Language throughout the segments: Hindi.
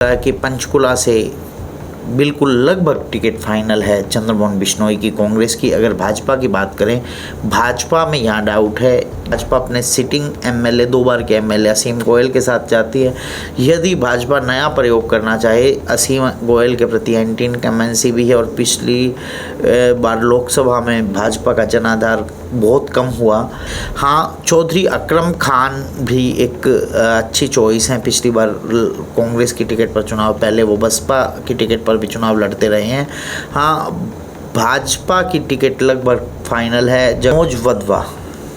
कि पंचकुला से बिल्कुल लगभग टिकट फाइनल है चंद्रमोहन बिश्नोई की कांग्रेस की। अगर भाजपा की बात करें, भाजपा में यहाँ डाउट है। भाजपा अपने सिटिंग एमएलए 2 बार के एमएलए असीम गोयल के साथ जाती है। यदि भाजपा नया प्रयोग करना चाहे, असीम गोयल के प्रति एंटी इनकम्बेंसी भी है और पिछली बार लोकसभा में भाजपा का जनाधार बहुत कम हुआ। हाँ, चौधरी अकरम खान भी एक अच्छी चॉइस हैं। पिछली बार कांग्रेस की टिकट पर चुनाव, पहले वो बसपा की टिकट पर भी चुनाव लड़ते रहे हैं। हाँ, भाजपा की टिकट लगभग फाइनल है। जनोज वधवा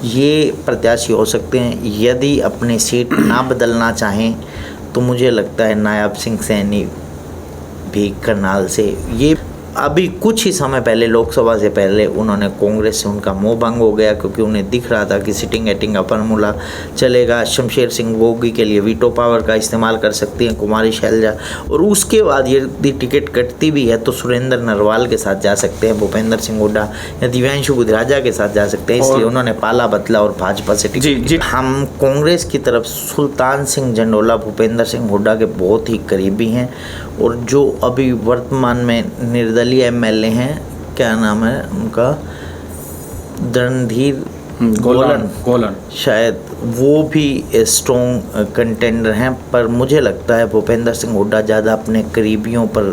ये प्रत्याशी हो सकते हैं। यदि अपनी सीट ना बदलना चाहें तो मुझे लगता है नायब सिंह सैनी भी करनाल से, ये अभी कुछ ही समय पहले लोकसभा से पहले उन्होंने कांग्रेस से उनका मोह भंग हो गया, क्योंकि उन्हें दिख रहा था कि सिटिंग एटिंग का फॉर्मूला चलेगा। शमशेर सिंह गोगी के लिए वीटो पावर का इस्तेमाल कर सकती हैं कुमारी शैलजा, और उसके बाद यदि टिकट कटती भी है तो सुरेंद्र नरवाल के साथ जा सकते हैं, भूपेंद्र सिंह हुड्डा या दिव्यांशु बुधराजा के साथ जा सकते हैं। इसलिए उन्होंने पाला बदला और भाजपा से टिकट। हम कांग्रेस की तरफ सुल्तान सिंह जंडोला भूपेंद्र सिंह हुड्डा के बहुत ही करीबी हैं, और जो अभी वर्तमान में निर्दलीय एमएलए हैं, क्या नाम है उनका, रणधीर गोलन शायद, वो भी स्ट्रॉन्ग कंटेंडर हैं। पर मुझे लगता है भूपेंद्र सिंह हुड्डा ज़्यादा अपने करीबियों पर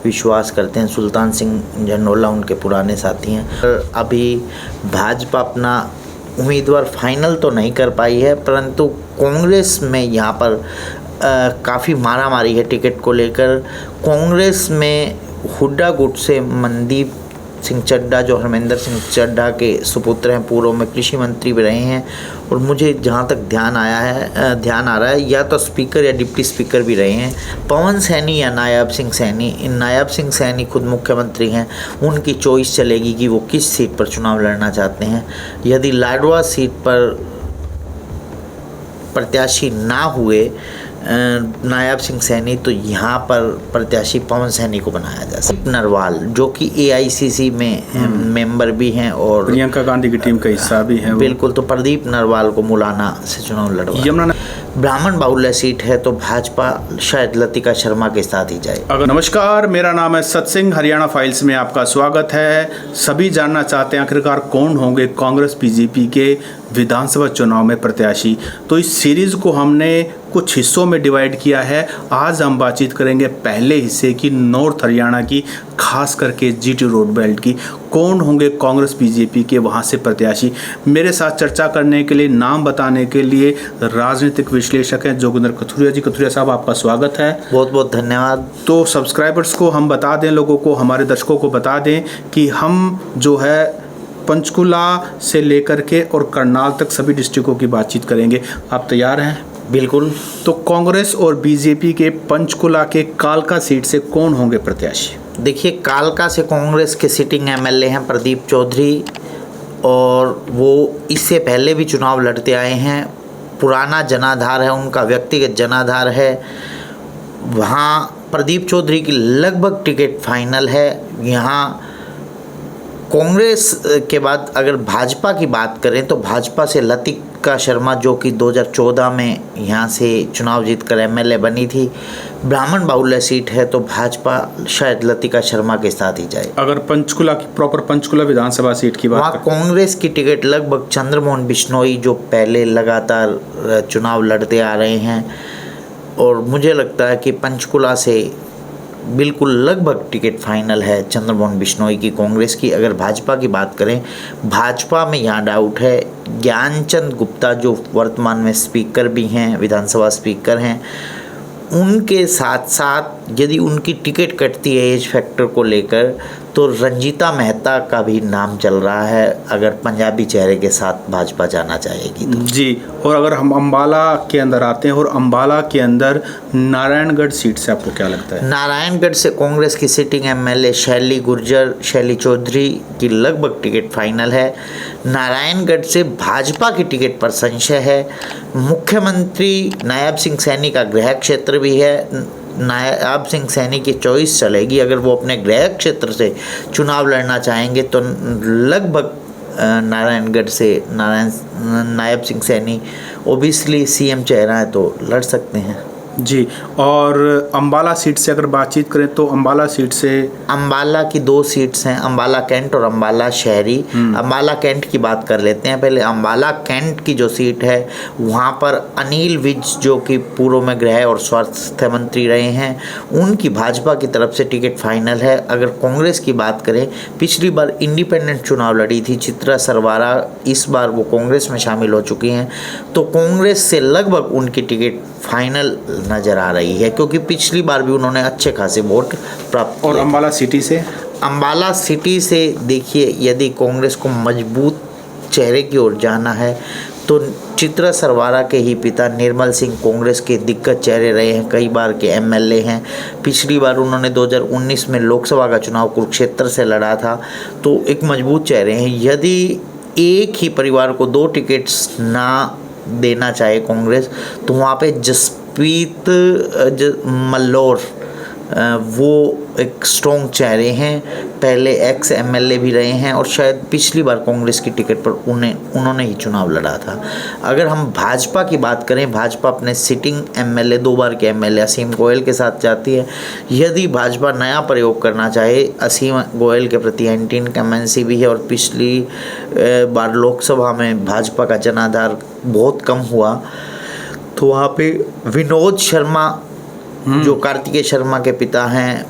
विश्वास करते हैं। सुल्तान सिंह जंडोला उनके पुराने साथी हैं। पर अभी भाजपा अपना उम्मीदवार फाइनल तो नहीं कर पाई है, परंतु कांग्रेस में यहाँ पर काफ़ी मारामारी है टिकट को लेकर। कांग्रेस में हुड्डा गुट से मनदीप सिंह चड्ढा, जो हरमिंदर सिंह चड्ढा के सुपुत्र हैं, पूर्व में कृषि मंत्री भी रहे हैं, और मुझे जहाँ तक ध्यान आ रहा है या तो स्पीकर या डिप्टी स्पीकर भी रहे हैं। पवन सैनी या नायब सिंह सैनी, नायब सिंह सैनी खुद मुख्यमंत्री हैं, उनकी चॉइस चलेगी कि वो किस सीट पर चुनाव लड़ना चाहते हैं। यदि लाडवा सीट पर प्रत्याशी ना हुए नायब सिंह सैनी, तो यहाँ पर प्रत्याशी पवन सैनी को बनाया जा सकता। नरवाल जो कि AICC में मेंबर भी हैं और प्रियंका गांधी की टीम का हिस्सा भी है बिल्कुल, तो प्रदीप नरवाल को मुलाना से चुनाव लड़वा। ब्राह्मण बाहुल्य सीट है तो भाजपा शायद लतिका शर्मा के साथ ही जाए। नमस्कार, मेरा नाम है सत्सिंह, हरियाणा फाइल्स में आपका स्वागत है। सभी जानना चाहते हैं आखिरकार कौन होंगे कांग्रेस BJP के विधानसभा चुनाव में प्रत्याशी। तो इस सीरीज को हमने कुछ हिस्सों में डिवाइड किया है। आज हम बातचीत करेंगे पहले हिस्से की, नॉर्थ हरियाणा की, खास करके GT रोड बेल्ट की। कौन होंगे कांग्रेस BJP के वहां से प्रत्याशी। मेरे साथ चर्चा करने के लिए, नाम बताने के लिए राजनीतिक विश्लेषक हैं जोगिंदर कथुरिया जी। कथुरिया साहब, आपका स्वागत है। बहुत बहुत धन्यवाद। तो सब्सक्राइबर्स को हम बता दें, लोगों को, हमारे दर्शकों को बता दें कि हम जो है पंचकुला से लेकर के और करनाल तक सभी डिस्ट्रिक्टों की बातचीत करेंगे। आप तैयार हैं? बिल्कुल। तो कांग्रेस और BJP के पंचकुला के कालका सीट से कौन होंगे प्रत्याशी? देखिए, कालका से कांग्रेस के सिटिंग एमएलए हैं प्रदीप चौधरी, और वो इससे पहले भी चुनाव लड़ते आए हैं। पुराना जनाधार है उनका, व्यक्तिगत जनाधार है। वहाँ प्रदीप चौधरी की लगभग टिकट फाइनल है। यहाँ कांग्रेस के बाद अगर भाजपा की बात करें तो भाजपा से लतिका शर्मा, जो कि 2014 में यहाँ से चुनाव जीतकर एमएलए बनी थी। ब्राह्मण बाहुल्य सीट है तो भाजपा शायद लतिका शर्मा के साथ ही जाए। अगर पंचकुला की, प्रॉपर पंचकुला विधानसभा सीट की बात वहाँ कांग्रेस की टिकट लगभग चंद्रमोहन बिश्नोई, जो पहले लगातार चुनाव लड़ते आ रहे हैं, और मुझे लगता है कि पंचकुला से बिल्कुल लगभग टिकट फाइनल है चंद्रमोहन बिश्नोई की कांग्रेस की। अगर भाजपा की बात करें, भाजपा में यहाँ डाउट है। ज्ञानचंद गुप्ता, जो वर्तमान में स्पीकर भी हैं, विधानसभा स्पीकर हैं, उनके साथ साथ यदि उनकी टिकट कटती है एज फैक्टर को लेकर, तो रंजीता मेहता का भी नाम चल रहा है, अगर पंजाबी चेहरे के साथ भाजपा जाना चाहेगी तो। जी, और अगर हम अंबाला के अंदर आते हैं, और अंबाला के अंदर नारायणगढ़ सीट से आपको क्या लगता है? नारायणगढ़ से कांग्रेस की सिटिंग एमएलए शैली गुर्जर, शैली चौधरी की लगभग टिकट फाइनल है। नारायणगढ़ से भाजपा की टिकट पर संशय है। मुख्यमंत्री नायब सिंह सैनी का गृह क्षेत्र भी है। नायब सिंह सैनी की चॉइस चलेगी। अगर वो अपने गृह क्षेत्र से चुनाव लड़ना चाहेंगे तो लगभग नारायणगढ़ से नायब सिंह सैनी ओबियसली CM चेहरा है तो लड़ सकते हैं। जी। और अम्बाला सीट से अगर बातचीत करें तो अम्बाला सीट से अम्बाला की 2 सीट्स हैं, अम्बाला कैंट और अम्बाला शहरी। अम्बाला कैंट की बात कर लेते हैं पहले। अम्बाला कैंट की जो सीट है वहाँ पर अनिल विज जो कि पूर्व में गृह और स्वास्थ्य मंत्री रहे हैं, उनकी भाजपा की तरफ से टिकट फाइनल है। अगर कांग्रेस की बात करें, पिछली बार इंडिपेंडेंट चुनाव लड़ी थी चित्रा सरवारा, इस बार वो कांग्रेस में शामिल हो चुकी हैं, तो कांग्रेस से लगभग उनकी टिकट फाइनल नज़र आ रही है, क्योंकि पिछली बार भी उन्होंने अच्छे खासे वोट प्राप्त किए। और अम्बाला सिटी से अम्बाला सिटी से देखिए, यदि कांग्रेस को मजबूत चेहरे की ओर जाना है तो चित्रा सरवारा के ही पिता निर्मल सिंह कांग्रेस के दिग्गज चेहरे रहे हैं, कई बार के एमएलए हैं। पिछली बार उन्होंने 2019 में लोकसभा का चुनाव कुरुक्षेत्र से लड़ा था, तो एक मजबूत चेहरे हैं। यदि एक ही परिवार को 2 टिकट्स ना देना चाहे कांग्रेस, तो वहाँ पे जसप्रीत मल्लौर वो एक स्ट्रॉन्ग चेहरे हैं, पहले एक्स एमएलए भी रहे हैं और शायद पिछली बार कांग्रेस की टिकट पर उन्होंने ही चुनाव लड़ा था। अगर हम भाजपा की बात करें, भाजपा अपने सिटिंग एमएलए 2 बार के एमएलए असीम गोयल के साथ जाती है। यदि भाजपा नया प्रयोग करना चाहे, असीम गोयल के प्रति एंटी इनकम्बेंसी भी है और पिछली बार लोकसभा में भाजपा का जनाधार बहुत कम हुआ, तो वहाँ पे विनोद शर्मा जो कार्तिकेय शर्मा के पिता हैं,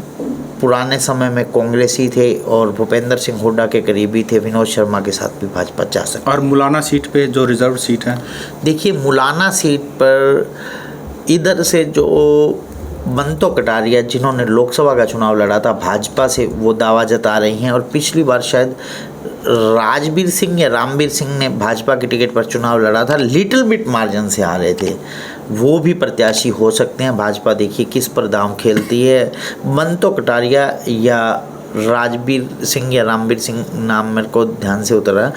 पुराने समय में कांग्रेसी थे और भूपेंद्र सिंह हुड्डा के करीबी थे, विनोद शर्मा के साथ भी भाजपा जा सकती है। और मुलाना सीट पे जो रिजर्व सीट है, देखिए मुलाना सीट पर इधर से जो बंतो कटारिया जिन्होंने लोकसभा का चुनाव लड़ा था भाजपा से, वो दावा जता रही हैं और पिछली बार शायद राजवीर सिंह या रामवीर सिंह ने भाजपा की टिकट पर चुनाव लड़ा था, लिटिल बिट मार्जिन से हारे थे, वो भी प्रत्याशी हो सकते हैं। भाजपा देखिए किस पर दांव खेलती है। बंतो कटारिया या राजवीर सिंह या रामवीर सिंह नाम मेरे को ध्यान से उतरा।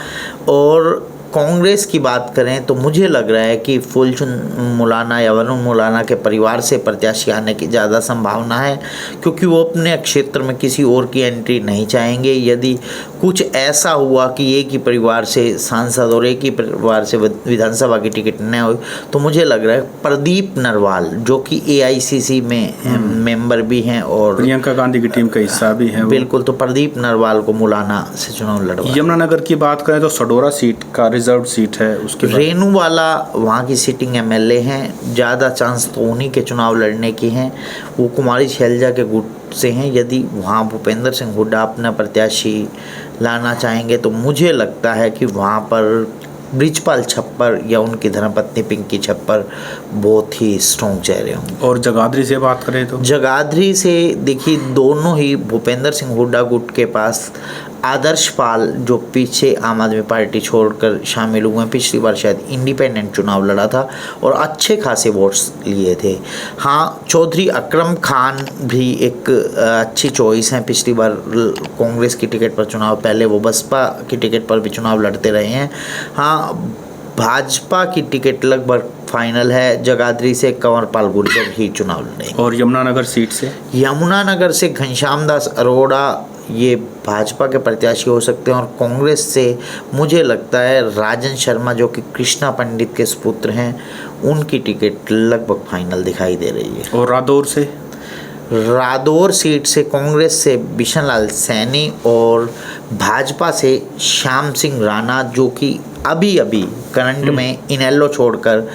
और कांग्रेस की बात करें तो मुझे लग रहा है कि फूलचंद मुलाना या वरुण मुलाना के परिवार से प्रत्याशी आने की ज़्यादा संभावना है, क्योंकि वो अपने क्षेत्र में किसी और की एंट्री नहीं चाहेंगे। यदि कुछ ऐसा हुआ कि एक ही परिवार से सांसद और एक ही परिवार से विधानसभा की टिकट न हो, तो मुझे लग रहा है प्रदीप नरवाल जो कि AICC में मेंबर भी हैं और प्रियंका गांधी की टीम का हिस्सा भी है, बिल्कुल, तो प्रदीप नरवाल को मुलाना से चुनाव लड़वा। यमुनानगर की बात करें तो सडोरा सीट का रिजर्व सीट है, उसके रेनू वाला वहाँ की सिटिंग एमएलए हैं, ज़्यादा चांस तो उन्हीं के चुनाव लड़ने के हैं। वो कुमारी शैलजा के गुट से हैं। यदि वहाँ भूपेंद्र सिंह हुड्डा अपना प्रत्याशी लाना चाहेंगे तो मुझे लगता है कि वहाँ पर ब्रिजपाल छप्पर या उनकी धर्मपत्नी पिंकी छप्पर बहुत ही स्ट्रॉन्ग चेहरे होंगे। और जगाधरी से बात करें तो जगाधरी से देखिए, दोनों ही भूपेंद्र सिंह हुड्डा गुट के पास आदर्श पाल जो पीछे आम आदमी पार्टी छोड़कर शामिल हुए हैं, पिछली बार शायद इंडिपेंडेंट चुनाव लड़ा था और अच्छे खासे वोट्स लिए थे। हाँ, चौधरी अकरम खान भी एक अच्छी चॉइस हैं। पिछली बार कांग्रेस की टिकट पर चुनाव, पहले वो बसपा की टिकट पर भी चुनाव लड़ते रहे हैं। हाँ, भाजपा की टिकट लगभग फाइनल है। जगाधरी से कंवरपाल गुर्जर ही चुनाव लड़ेंगे। और यमुनानगर सीट से यमुनानगर से घनश्याम दास अरोड़ा ये भाजपा के प्रत्याशी हो सकते हैं और कांग्रेस से मुझे लगता है राजन शर्मा जो कि कृष्णा पंडित के सुपुत्र हैं, उनकी टिकट लगभग फाइनल दिखाई दे रही है। और रादौर सीट से कांग्रेस से बिशन लाल सैनी और भाजपा से श्याम सिंह राणा जो कि अभी करंट में इनेलो छोड़कर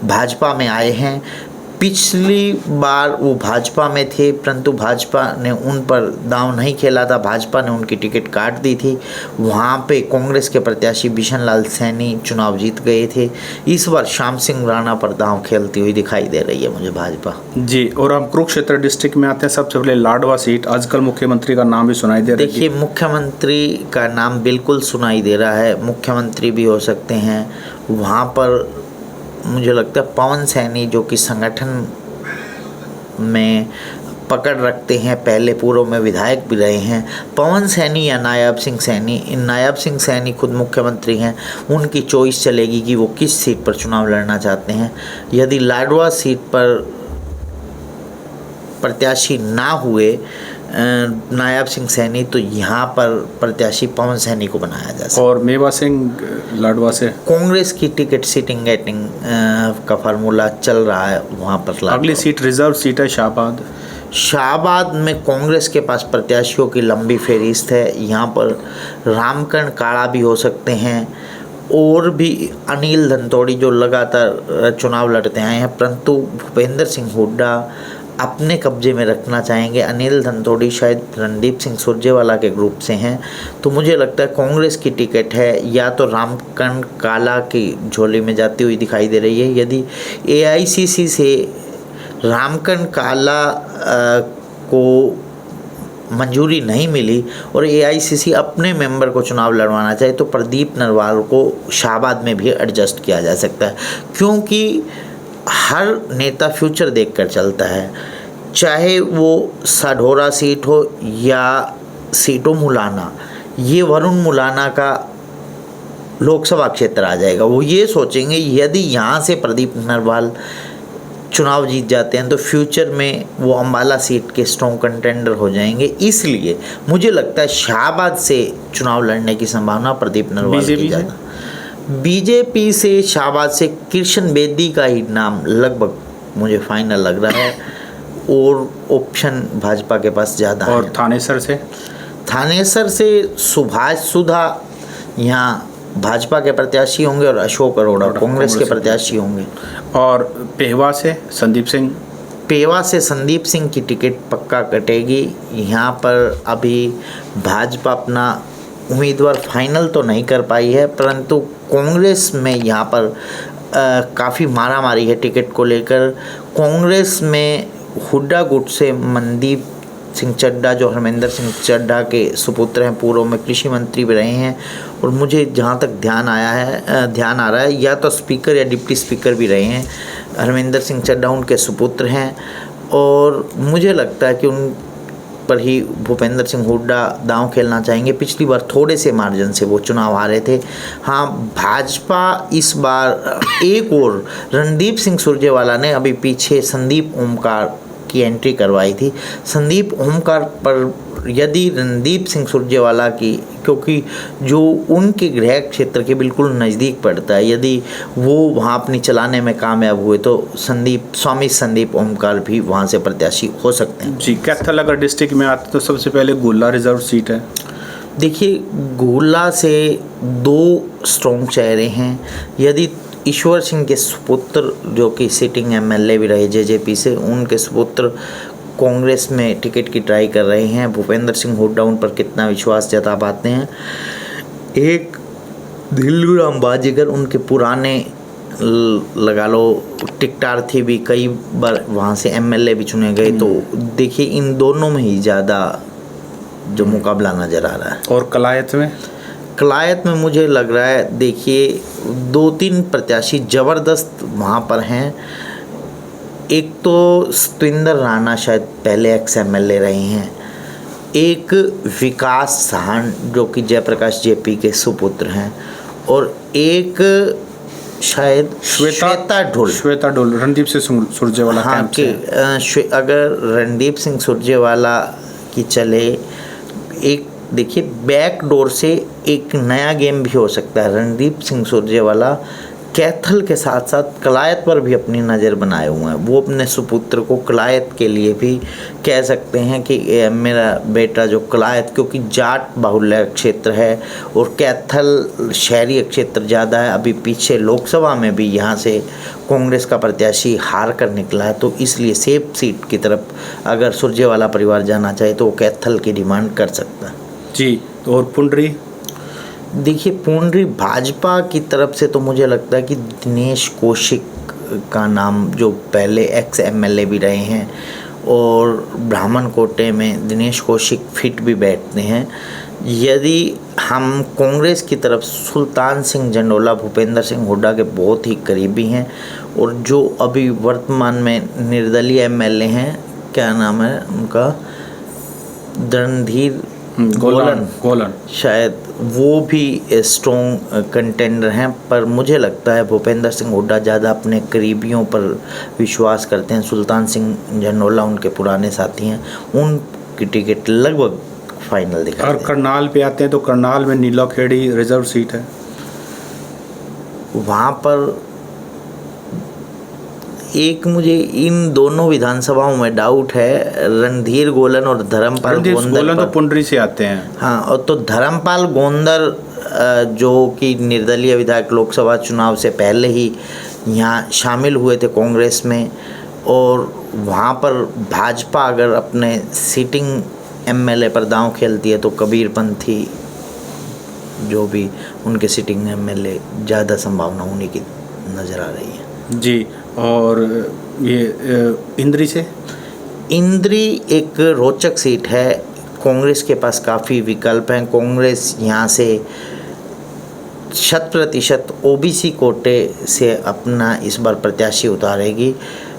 भाजपा में आए हैं। पिछली बार वो भाजपा में थे, परंतु भाजपा ने उन पर दांव नहीं खेला था, भाजपा ने उनकी टिकट काट दी थी। वहाँ पे कांग्रेस के प्रत्याशी बिशन लाल सैनी चुनाव जीत गए थे। इस बार श्याम सिंह राणा पर दांव खेलती हुई दिखाई दे रही है मुझे भाजपा जी। और हम कुरुक्षेत्र डिस्ट्रिक्ट में आते हैं। सबसे पहले लाडवा सीट, आजकल मुख्यमंत्री का नाम भी सुनाई दे रहा है। देखिए, मुख्यमंत्री का नाम बिल्कुल सुनाई दे रहा है, मुख्यमंत्री भी हो सकते हैं। वहाँ पर मुझे लगता है पवन सैनी जो कि संगठन में पकड़ रखते हैं, पहले पूर्व में विधायक भी रहे हैं, पवन सैनी या नायब सिंह सैनी। नायब सिंह सैनी खुद मुख्यमंत्री हैं, उनकी चॉइस चलेगी कि वो किस सीट पर चुनाव लड़ना चाहते हैं। यदि लाडवा सीट पर प्रत्याशी ना हुए नायब सिंह सैनी, तो यहाँ पर प्रत्याशी पवन सैनी को बनाया जा सकता है। और मेवा सिंह लाडवा से कांग्रेस की टिकट सीटिंग गेटिंग का फार्मूला चल रहा है वहाँ पर। अगली सीट रिजर्व सीट है शाहबाद। शाहबाद में कांग्रेस के पास प्रत्याशियों की लंबी फहरिस्त है। यहाँ पर रामकरण काड़ा भी हो सकते हैं और भी अनिल धनतोड़ी जो लगातार चुनाव लड़ते आए हैं, परंतु भूपेंद्र सिंह हुड्डा अपने कब्जे में रखना चाहेंगे। अनिल धनतोड़ी शायद रणदीप सिंह सुरजेवाला के ग्रुप से हैं, तो मुझे लगता है कांग्रेस की टिकट है या तो रामकरण काला की झोली में जाती हुई दिखाई दे रही है। यदि एआईसीसी से रामकरण काला को मंजूरी नहीं मिली और एआईसीसी अपने मेंबर को चुनाव लड़वाना चाहे, तो प्रदीप नरवाल को शाहबाद में भी एडजस्ट किया जा सकता है, क्योंकि हर नेता फ्यूचर देखकर चलता है। चाहे वो साढौरा सीट हो या सीटों मुलाना, ये वरुण मुलाना का लोकसभा क्षेत्र आ जाएगा। वो ये सोचेंगे यदि यहाँ से प्रदीप नरवाल चुनाव जीत जाते हैं तो फ्यूचर में वो अम्बाला सीट के स्ट्रॉन्ग कंटेंडर हो जाएंगे। इसलिए मुझे लगता है शाहबाद से चुनाव लड़ने की संभावना प्रदीप नरवाल की ज़्यादा। बीजेपी से शाहबाद से कृष्ण बेदी का ही नाम लगभग मुझे फाइनल लग रहा है और ऑप्शन भाजपा के पास ज़्यादा है। और थानेसर से सुभाष सुधा यहाँ भाजपा के प्रत्याशी होंगे और अशोक अरोड़ा कांग्रेस के प्रत्याशी होंगे। और पेहवा से संदीप सिंह की टिकट पक्का कटेगी। यहाँ पर अभी भाजपा अपना उम्मीदवार फाइनल तो नहीं कर पाई है, परंतु कांग्रेस में यहाँ पर काफ़ी मारामारी है टिकट को लेकर। कांग्रेस में हुड्डा गुट से मनदीप सिंह चड्ढा, जो हरमिंदर सिंह चड्ढा के सुपुत्र हैं, पूर्व में कृषि मंत्री भी रहे हैं और मुझे जहाँ तक ध्यान आ रहा है या तो स्पीकर या डिप्टी स्पीकर भी रहे हैं। हरमिंदर सिंह चड्ढा उनके सुपुत्र हैं और मुझे लगता है कि उन पर ही भूपेंद्र सिंह हुड्डा दांव खेलना चाहेंगे। पिछली बार थोड़े से मार्जिन से वो चुनाव हारे थे। हाँ, भाजपा इस बार एक और रणदीप सिंह सुरजेवाला ने अभी पीछे संदीप ओमकार की एंट्री करवाई थी। संदीप ओमकार पर यदि रणदीप सिंह सुरजेवाला की, क्योंकि जो उनके गृह क्षेत्र के बिल्कुल नज़दीक पड़ता है, यदि वो वहाँ अपनी चलाने में कामयाब हुए तो स्वामी संदीप ओमकार भी वहाँ से प्रत्याशी हो सकते हैं। जी, कैथल अगर डिस्ट्रिक्ट में आते तो सबसे पहले गोला रिजर्व सीट है। देखिए, गोला से दो स्ट्रॉन्ग चेहरे हैं। यदि ईश्वर सिंह के सुपुत्र जो कि सिटिंग एमएलए भी रहे जेजेपी से, उनके सुपुत्र कांग्रेस में टिकट की ट्राई कर रहे हैं। भूपेंद्र सिंह हुड्डा उन पर कितना विश्वास जता पाते हैं। एक दिल्लूराम बाजीगर उनके पुराने लगा लो टिकटार थे, भी कई बार वहाँ से एमएलए भी चुने गए। तो देखिए, इन दोनों में ही ज़्यादा जो मुकाबला नज़र आ रहा है। और कलायत में मुझे लग रहा है, देखिए 2-3 प्रत्याशी ज़बरदस्त वहाँ पर हैं। एक तो सतिंदर राणा शायद पहले एक्स एमएलए रहे हैं, एक विकास साहन जो कि जयप्रकाश जेपी के सुपुत्र हैं, और एक शायद श्वेता ढोल रणदीप सिंह सुरजेवाला कैंप से। अगर रणदीप सिंह सुरजेवाला की चले, एक देखिए बैक डोर से एक नया गेम भी हो सकता है। रणदीप सिंह सुरजेवाला कैथल के साथ साथ कलायत पर भी अपनी नज़र बनाए हुए हैं। वो अपने सुपुत्र को कलायत के लिए भी कह सकते हैं कि मेरा बेटा जो कलायत, क्योंकि जाट बाहुल्य क्षेत्र है और कैथल शहरी क्षेत्र ज़्यादा है। अभी पीछे लोकसभा में भी यहाँ से कांग्रेस का प्रत्याशी हार कर निकला है, तो इसलिए सेफ सीट की तरफ अगर सुरजेवाला परिवार जाना चाहे तो वो कैथल की डिमांड कर सकता है। जी, और पुंडरी, देखिए पुंडरी भाजपा की तरफ से तो मुझे लगता है कि दिनेश कौशिक का नाम, जो पहले एक्स एमएलए भी रहे हैं और ब्राह्मण कोटे में दिनेश कौशिक फिट भी बैठते हैं। यदि हम कांग्रेस की तरफ सुल्तान सिंह जंडोला भूपेंद्र सिंह हुड्डा के बहुत ही करीबी हैं और जो अभी वर्तमान में निर्दलीय एमएलए हैं, क्या नाम है उनका, रणधीर गोलन शायद वो भी स्ट्रॉन्ग कंटेंडर हैं, पर मुझे लगता है भूपेंद्र सिंह हुड्डा ज़्यादा अपने करीबियों पर विश्वास करते हैं। सुल्तान सिंह झंडोला उनके पुराने साथी हैं, उनकी टिकट लगभग फाइनल दिखा। और करनाल पे आते हैं तो करनाल में नीला खेड़ी रिजर्व सीट है, वहाँ पर एक मुझे इन दोनों विधानसभाओं में डाउट है, रणधीर गोलन और धर्मपाल गोंदर तो पुंडरी से आते हैं। हाँ, और तो धर्मपाल गोंदर जो कि निर्दलीय विधायक लोकसभा चुनाव से पहले ही यहाँ शामिल हुए थे कांग्रेस में, और वहाँ पर भाजपा अगर अपने सिटिंग एमएलए पर दांव खेलती है तो कबीरपंथी जो भी उनके सिटिंग एमएलए ज़्यादा संभावना होने की नज़र आ रही है जी। और ये इंद्री से, इंद्री एक रोचक सीट है। कांग्रेस के पास काफ़ी विकल्प हैं। कांग्रेस यहाँ से 100% ओबीसी कोटे से अपना इस बार प्रत्याशी उतारेगी।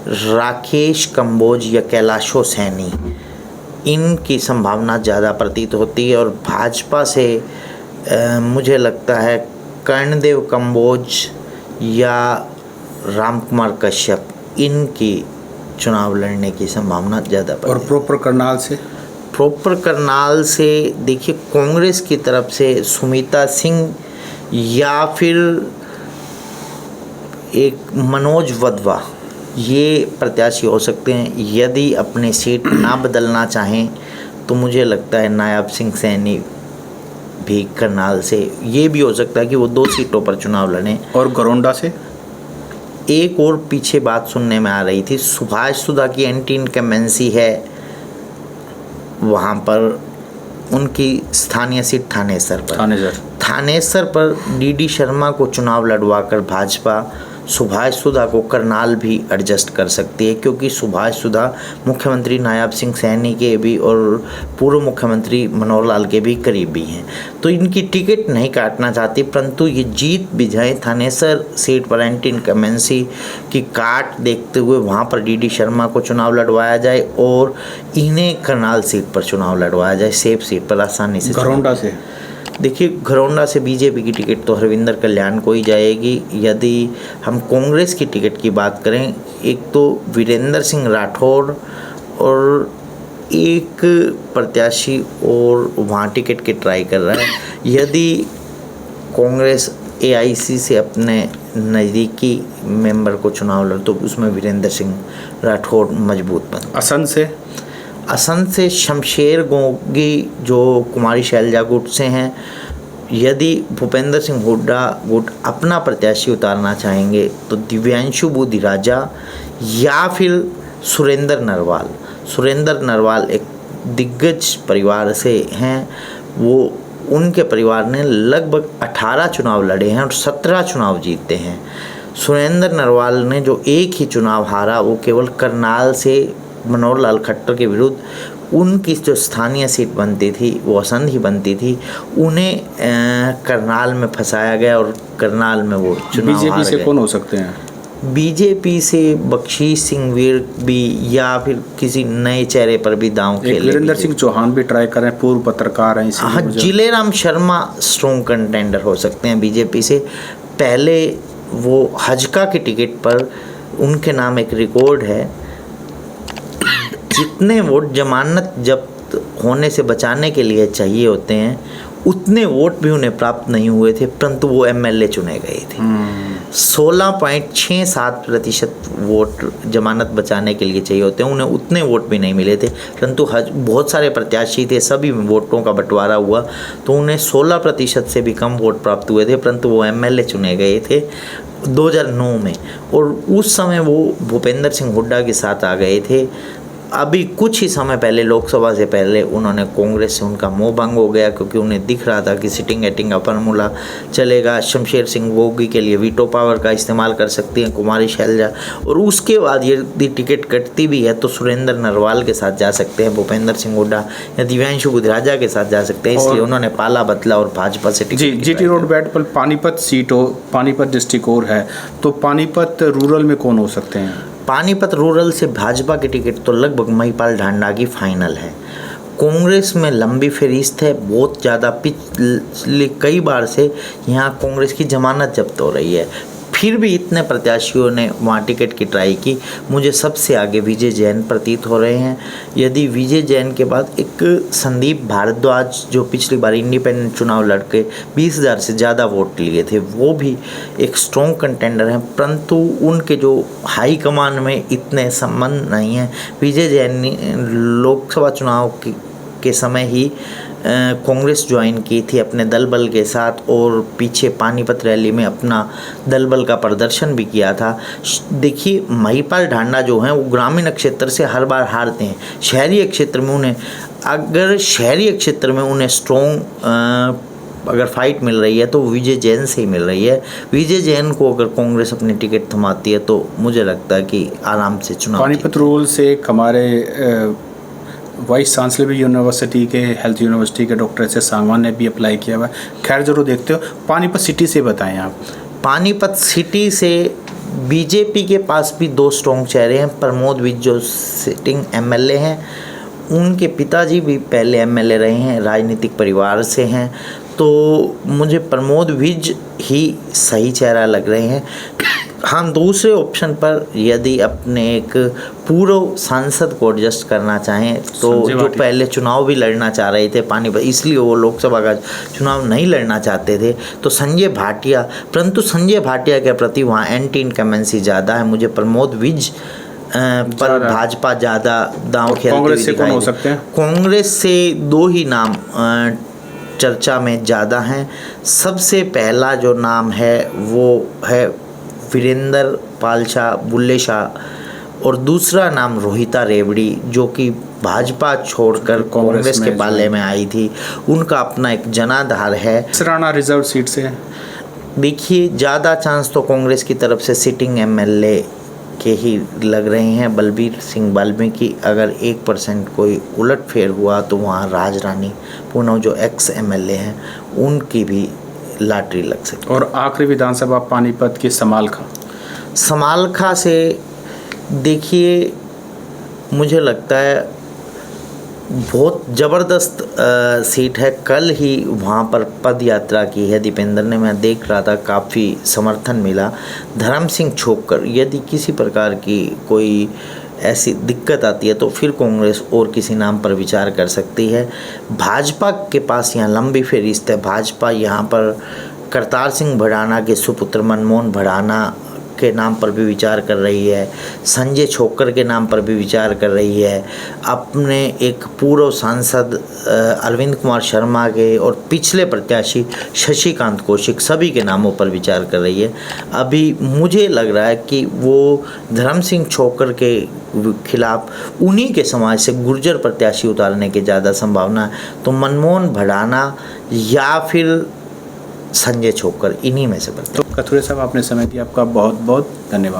राकेश कंबोज या कैलाशो सैनी, इनकी संभावना ज़्यादा प्रतीत होती है। और भाजपा से मुझे लगता है कर्णदेव कंबोज या राम कुमार कश्यप, इनकी चुनाव लड़ने की संभावना ज़्यादा। और प्रॉपर करनाल से, प्रॉपर करनाल से देखिए कांग्रेस की तरफ से सुमिता सिंह या फिर एक मनोज वधवा, ये प्रत्याशी हो सकते हैं। यदि अपने सीट ना बदलना चाहें तो मुझे लगता है नायब सिंह सैनी भी करनाल से, ये भी हो सकता है कि वो 2 सीटों पर चुनाव लड़ें। और गरोंडा से एक और पीछे बात सुनने में आ रही थी, सुभाष सुधा की एंटी इनकम्बेंसी है, वहाँ पर उनकी स्थानीय सीट थानेसर पर डीडी शर्मा को चुनाव लड़वाकर भाजपा सुभाष सुधा को करनाल भी एडजस्ट कर सकती है, क्योंकि सुभाष सुधा मुख्यमंत्री नायब सिंह सैनी के भी और पूर्व मुख्यमंत्री मनोहर लाल के भी करीबी हैं। तो इनकी टिकट नहीं काटना चाहती, परंतु ये जीत भी जाए थानेसर सीट पर एंटी इनकम्बेंसी की काट देखते हुए वहाँ पर डीडी शर्मा को चुनाव लड़वाया जाए और इन्हें करनाल सीट पर चुनाव लड़वाया जाए, सेफ सीट पर आसानी से। घरौंडा से देखिए, घरौंडा से बीजेपी की टिकट तो हरविंदर कल्याण को ही जाएगी। यदि हम कांग्रेस की टिकट की बात करें, एक तो वीरेंद्र सिंह राठौर और एक प्रत्याशी और वहाँ टिकट की ट्राई कर रहा है। यदि कांग्रेस एआईसी से अपने नज़दीकी मेंबर को चुनाव लड़ तो उसमें वीरेंद्र सिंह राठौर मजबूत बन। असम से शमशेर गोगी जो कुमारी शैलजा गुट से हैं, यदि भूपेंद्र सिंह हुड्डा गुट अपना प्रत्याशी उतारना चाहेंगे तो दिव्यांशु बुद्धि राजा या फिर सुरेंद्र नरवाल एक दिग्गज परिवार से हैं। वो उनके परिवार ने लगभग 18 चुनाव लड़े हैं और 17 चुनाव जीते हैं। सुरेंद्र नरवाल ने जो एक ही चुनाव हारा वो केवल करनाल से मनोहर लाल खट्टर के विरुद्ध, उनकी जो स्थानीय सीट बनती थी वो असंध ही बनती थी, उन्हें करनाल में फंसाया गया और करनाल में वो चुनाव हार गए। बीजेपी से कौन हो सकते हैं? बीजेपी से बख्शीश सिंह वीर भी या फिर किसी नए चेहरे पर भी दांव खेले। वीरेंद्र सिंह चौहान भी ट्राई कर रहे हैं, पूर्व पत्रकार हैं। हाँ, जिलेराम शर्मा स्ट्रॉन्ग कंटेंडर हो सकते हैं बीजेपी से। पहले वो हजका की टिकट पर उनके नाम एक रिकॉर्ड है, जितने वोट जमानत जब्त होने से बचाने के लिए चाहिए होते हैं उतने वोट भी उन्हें प्राप्त नहीं हुए थे, परंतु वो एमएलए चुने गए थे। 16.67% वोट जमानत बचाने के लिए चाहिए होते हैं, उन्हें उतने वोट भी नहीं मिले थे, परंतु बहुत सारे प्रत्याशी थे, सभी वोटों का बंटवारा हुआ तो उन्हें 16% से भी कम वोट प्राप्त हुए थे, परंतु वो एमएलए चुने गए थे 2009 में। और उस समय वो भूपेंद्र सिंह हुड्डा के साथ आ गए थे। अभी कुछ ही समय पहले, लोकसभा से पहले, उन्होंने कांग्रेस से उनका मोह भंग हो गया, क्योंकि उन्हें दिख रहा था कि सिटिंग एटिंग का फार्मूला चलेगा। शमशेर सिंह गोगी के लिए वीटो पावर का इस्तेमाल कर सकती हैं कुमारी शैलजा, और उसके बाद यदि टिकट कटती भी है तो सुरेंद्र नरवाल के साथ जा सकते हैं भूपेंद्र सिंह हुड्डा, या दिव्यांशु बुद्धि राजा के साथ जा सकते हैं। इसलिए उन्होंने पाला बदला और भाजपा से टिकट। जीटी रोड बैट पर पानीपत सीट हो, पानीपत डिस्ट्रिक्ट और है, तो पानीपत रूरल में कौन हो सकते हैं? पानीपत रूरल से भाजपा की टिकट तो लगभग महिपाल ढांडा की फाइनल है। कांग्रेस में लंबी फहरिस्त है, बहुत ज़्यादा पिछले कई बार से यहाँ कांग्रेस की जमानत जब्त हो रही है, फिर भी इतने प्रत्याशियों ने वहाँ टिकट की ट्राई की। मुझे सबसे आगे विजय जैन प्रतीत हो रहे हैं। यदि विजय जैन के बाद एक संदीप भारद्वाज जो पिछली बार इंडिपेंडेंट चुनाव लड़के 20,000 से ज़्यादा वोट लिए थे, वो भी एक स्ट्रॉन्ग कंटेंडर हैं, परंतु उनके जो हाई कमान में इतने संबंध नहीं हैं। विजय जैन ने लोकसभा चुनाव के समय ही कांग्रेस ज्वाइन की थी अपने दल बल के साथ, और पीछे पानीपत रैली में अपना दल बल का प्रदर्शन भी किया था। देखिए, महिपाल ढांडा जो हैं वो ग्रामीण क्षेत्र से हर बार हारते हैं। शहरी क्षेत्र में उन्हें स्ट्रॉन्ग अगर फाइट मिल रही है तो विजय जैन से ही मिल रही है। विजय जैन को अगर कांग्रेस अपनी टिकट थमाती है तो मुझे लगता है कि आराम से चुनाव। पानीपत रूल से हमारे वाइस चांसलर भी यूनिवर्सिटी के हेल्थ यूनिवर्सिटी के डॉक्टर एस सांगवान ने भी अप्लाई किया हुआ है। खैर, जरूर देखते हो। पानीपत सिटी से बताएं आप। पानीपत सिटी से बीजेपी के पास भी 2 स्ट्रॉन्ग चेहरे हैं। प्रमोद विज जो सिटिंग एमएलए हैं, उनके पिताजी भी पहले एमएलए रहे हैं, राजनीतिक परिवार से हैं, तो मुझे प्रमोद विज ही सही चेहरा लग रहे हैं। हम दूसरे ऑप्शन पर यदि अपने एक पूर्व सांसद को एडजस्ट करना चाहें तो जो पहले चुनाव भी लड़ना चाह रहे थे पानीपत, इसलिए वो लोकसभा का चुनाव नहीं लड़ना चाहते थे, तो संजय भाटिया, परंतु संजय भाटिया के प्रति वहाँ एंटी इनकमेंसी ज़्यादा है। मुझे प्रमोद विज पर भाजपा ज़्यादा दांव खेलती हुई दिखाई हो सकते हैं। कांग्रेस से 2 ही नाम चर्चा में ज़्यादा हैं। सबसे पहला जो नाम है वो है वीरेंद्र पाल शाह, बुल्ले शाह, और दूसरा नाम रोहिता रेवड़ी, जो कि भाजपा छोड़कर कांग्रेस के पाले में आई थी। उनका अपना एक जनाधार है। सराना रिजर्व सीट से देखिए, ज़्यादा चांस तो कांग्रेस की तरफ से सिटिंग एमएलए के ही लग रहे हैं। बलबीर सिंह वाल्मीकि, अगर 1% कोई उलटफेर हुआ तो वहाँ राज रानी पूनम जो एक्स एमएलए हैं उनकी भी लॉटरी लग सकती है। और आखिरी विधानसभा पानीपत की समालखा से देखिए, मुझे लगता है बहुत ज़बरदस्त सीट है। कल ही वहाँ पर पद यात्रा की है दीपेंद्र ने, मैं देख रहा था, काफ़ी समर्थन मिला। धर्म सिंह छोककर, यदि किसी प्रकार की कोई ऐसी दिक्कत आती है तो फिर कांग्रेस और किसी नाम पर विचार कर सकती है। भाजपा के पास यहाँ लंबी फहरिस्त है। भाजपा यहाँ पर करतार सिंह भड़ाना के सुपुत्र मनमोहन भड़ाना के नाम पर भी विचार कर रही है, संजय छोकर के नाम पर भी विचार कर रही है, अपने एक पूर्व सांसद अरविंद कुमार शर्मा के और पिछले प्रत्याशी शशिकांत कौशिक, सभी के नामों पर विचार कर रही है। अभी मुझे लग रहा है कि वो धर्म सिंह छोकर के खिलाफ उन्हीं के समाज से गुर्जर प्रत्याशी उतारने की ज़्यादा संभावना है। तो मनमोहन भड़ाना या फिर संजय छोकर, इन्हीं में से बनते। तो कथुरे साहब, आपने समय दिया, आपका बहुत बहुत धन्यवाद।